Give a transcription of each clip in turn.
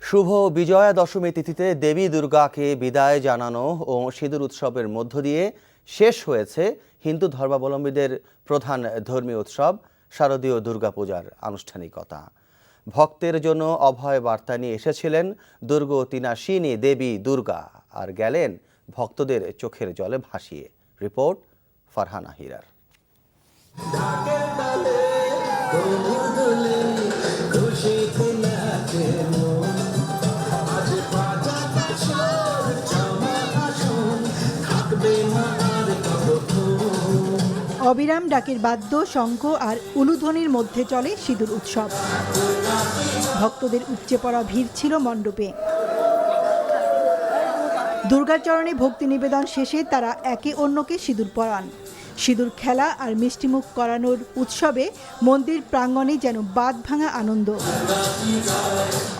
শুভ বিজয়া দশমী তিথিতে দেবী দুর্গাকে বিদায় জানানো ও সিঁদুর উৎসবের মধ্য দিয়ে শেষ হয়েছে হিন্দু ধর্মাবলম্বীদের প্রধান ধর্মীয় উৎসব শারদীয় দুর্গাপূজার আনুষ্ঠানিকতা। ভক্তের জন্য অভয় বার্তা নিয়ে এসেছিলেন দুর্গতিনাশিনী দেবী দুর্গা আর গেলেন ভক্তদের চোখের জলে ভাসিয়ে। রিপোর্ট ফারহানা হিরার। অবিরাম ডাকের বাদ্য, শঙ্খ আর উলুধ্বনির মধ্যে চলে সিঁদুর উৎসব। ভক্তদের উপচে পড়া ভিড় ছিল মণ্ডপে। দুর্গার চরণে ভক্তি নিবেদন শেষে তারা একে অন্যকে সিঁদুর পরান। সিঁদুর খেলা আর মিষ্টিমুখ করানোর উৎসবে মন্দির প্রাঙ্গণে যেন বাঁধ ভাঙা আনন্দ,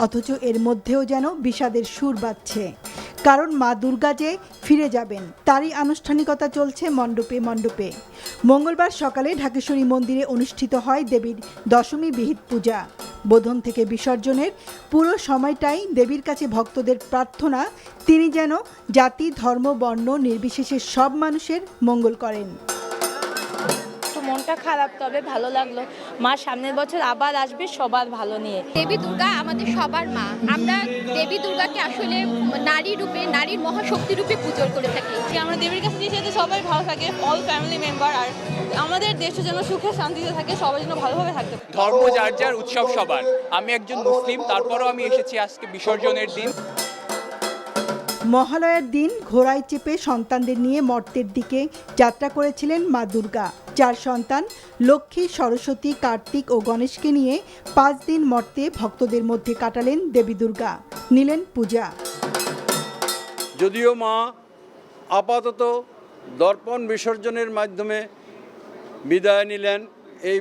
অথচ এর মধ্যেও যেন বিষাদের সুর বাজছে। কারণ মা দুর্গা যে ফিরে যাবেন তারই আনুষ্ঠানিকতা চলছে মণ্ডপে মণ্ডপে। মঙ্গলবার সকালে ঢাকেশ্বরী মন্দিরে অনুষ্ঠিত হয় দেবীর দশমী বিহিত পূজা। বোধন থেকে বিসর্জনের পুরো সময়টাই দেবীর কাছে ভক্তদের প্রার্থনা তিনি যেন জাতি, ধর্ম, বর্ণ নির্বিশেষে সব মানুষের মঙ্গল করেন। মনটা খারাপ, তবে ভালো লাগলো। মা সামনের বছর আবার আসবে সবার ভালো নিয়ে। দেবী দুর্গা আমাদের সবার মা। আমরা দেবী দুর্গাকে আসলে নারী রূপে, নারীর মহাশক্তি রূপে পূজা করে থাকি। আমরা দেবীর কাছে যেতে সবাই ভালো থাকে, অল ফ্যামিলি মেম্বার, আর আমাদের দেশটা যেন সুখে শান্তিতে থাকে, সবাই যেন ভালোভাবে থাকতে। ধর্ম যার যার, উৎসব সবার। আমি একজন মুসলিম, তারপরও আমি এসেছি আজকে বিসর্জনের দিন। মহালয়ার দিন ঘোড়ায় চেপে সন্তানদের নিয়ে মর্তের দিকে যাত্রা করেছিলেন মা দুর্গা। 4 সন্তান লক্ষ্মী, সরস্বতী, কার্তিক ও গণেশকে নিয়ে 5 দিন মর্তে ভক্তদের মধ্যে কাটালেন দেবী দুর্গা, নিলেন পূজা। যদিও মা আপাতত দর্পণ বিসর্জনের মাধ্যমে বিদায় নিলেন, এই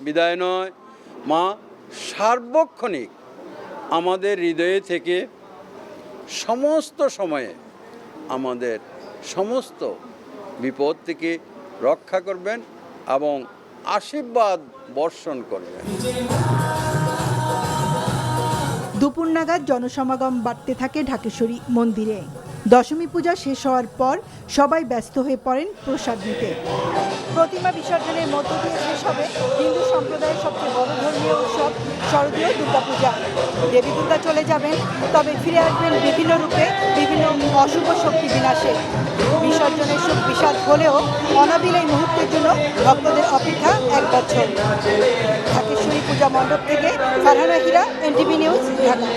বিদায় নয়, মা সার্বক্ষণিক আমাদের হৃদয়ে থেকে সমস্ত সময়ে আমাদের সমস্ত বিপদ থেকে রক্ষা করবেন এবং আশীর্বাদ বর্ষণ করবেন। দুপুর নাগাদ জনসমাগম বাড়তে থাকে ঢাকেশ্বরী মন্দিরে। দশমী পূজা শেষ হওয়ার পর সবাই ব্যস্ত হয়ে পড়েন প্রসাদ নিতে। প্রতিমা বিসর্জনের মধ্য দিয়ে শেষ হবে হিন্দু সম্প্রদায়ের সবচেয়ে বড় ধর্মীয় উৎসব শারদীয় দুর্গাপূজা। দেবী দুর্গা চলে যাবেন, তবে ফিরে আসবেন বিভিন্ন রূপে, বিভিন্ন অশুভ শক্তি বিনাশে। বিসর্জনের সুখ বিষাদ হলেও অনাবিল এই মুহূর্তের জন্য ভক্তদের অপেক্ষা 1 বছর। ঢাকেশ্বরী পূজা মণ্ডপ থেকে ফারহানা হিরা, NTV নিউজ, ঢাকা।